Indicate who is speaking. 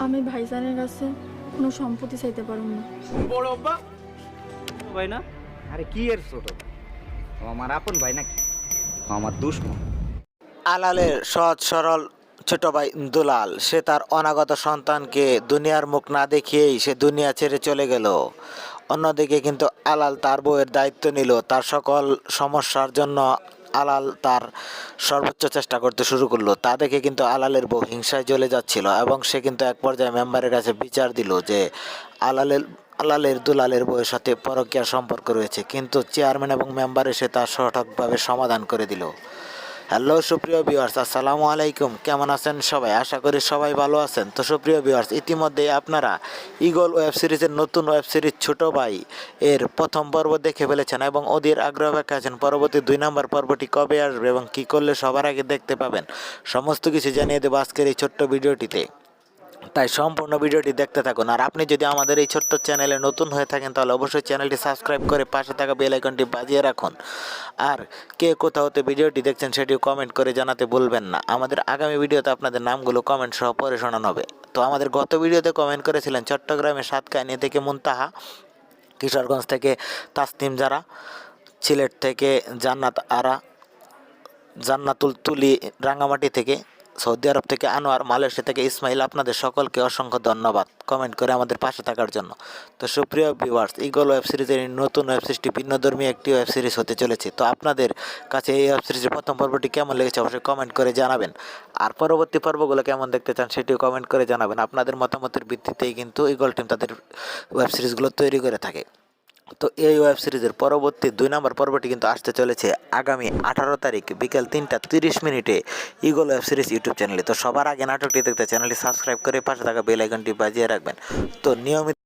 Speaker 1: আমি ভাইজানের কাছে কোনো সম্পত্তি চাইতে পারব না।
Speaker 2: বড় আব্বা
Speaker 3: ভাই না?
Speaker 4: আরে কি এর ছোট ভাই? ও আমার আপন ভাই নাকি? ও আমার দুশ্মন।
Speaker 5: আলালের সহজ সরল ছোট ভাই দুলাল সে তার অনাগত সন্তানকে দুনিয়ার মুখ না দেখিয়েই সে দুনিয়া ছেড়ে চলে গেল। অন্যদিকে কিন্তু আলাল তার বউয়ের দায়িত্ব নিল। তার সকল সমস্যার জন্য আলাল তার সর্বোচ্চ চেষ্টা করতে শুরু করলো। তা দেখে কিন্তু আলালের বউ হিংসায় জ্বলে যাচ্ছিল এবং সে কিন্তু এক পর্যায়ে মেম্বারের কাছে বিচার দিল যে আলালের দুলালের বউয়ের সাথে পরকীয়া সম্পর্ক রয়েছে, কিন্তু চেয়ারম্যান এবং মেম্বার এসে তা সঠিকভাবে সমাধান করে দিল। হ্যালো সুপ্রিয় ভিউয়ার্স, আসসালামু আলাইকুম। কেমন আছেন সবাই? আশা করি সবাই ভালো আছেন। তো সুপ্রিয় ভিউয়ার্স, ইতিমধ্যে আপনারা ঈগল ওয়েব সিরিজের নতুন ওয়েব সিরিজ ছোট ভাই এর প্রথম পর্ব দেখে ফেলেছেন এবং ওদের আগ্রহ অপেক্ষা আছেন পরবর্তী 2 নম্বর পর্বটি কবে আসবে এবং কী করলে সবার আগে দেখতে পাবেন, সমস্ত কিছু জানিয়ে দেবো আজকের এই ছোট্ট ভিডিওটিতে। তাই সম্পূর্ণ ভিডিওটি দেখতে থাকুন। আর আপনি যদি আমাদের এই ছোট্ট চ্যানেলে নতুন হয়ে থাকেন তাহলে অবশ্যই চ্যানেলটি সাবস্ক্রাইব করে পাশে থাকা বেল আইকনটি বাজিয়ে রাখুন। আর কে কোথা হতে ভিডিওটি দেখছেন সেটিও কমেন্ট করে জানাতে ভুলবেন না। আমাদের আগামী ভিডিওতে আপনাদের নামগুলো কমেন্ট সহ পড়ে শোনানো হবে। তো আমাদের গত ভিডিওতে কমেন্ট করেছিলেন চট্টগ্রামের সাতকাহিনী থেকে মুনতাহা, কিশোরগঞ্জ থেকে তাসনিম জারা, সিলেট থেকে জান্নাতুল তুলি, রাঙ্গামাটি থেকে, সৌদি আরব থেকে আনোয়ার, মালয়েশিয়া থেকে ইসমাইল। আপনাদের সকলকে অসংখ্য ধন্যবাদ কমেন্ট করে আমাদের পাশে থাকার জন্য। তো সুপ্রিয় ভিউয়ার্স, ঈগল ওয়েব সিরিজের নতুন ওয়েব সিরিজটি ভিন্নধর্মী একটি ওয়েব সিরিজ হতে চলেছে। তো আপনাদের কাছে এই ওয়েব সিরিজের প্রথম পর্বটি কেমন লেগেছে অবশ্যই কমেন্ট করে জানাবেন। আর পরবর্তী পর্বগুলো কেমন দেখতে চান সেটিও কমেন্ট করে জানাবেন। আপনাদের মতামতের ভিত্তিতেই কিন্তু ঈগল টিম তাদের ওয়েব সিরিজগুলো তৈরি করে থাকে। তো এই ওয়েব সিরিজের পরবর্তী 2 নম্বর পর্বটি কিন্তু আসতে চলেছে আগামী 18 তারিখ বিকেল 3টা 30 ঈগল ওয়েব সিরিজ ইউটিউব চ্যানেলে। তো সবার আগে নাটকটি দেখতে চ্যানেলটি সাবস্ক্রাইব করে পাশে থাকা বেল আইকনটি বাজিয়ে রাখবেন। তো নিয়মিত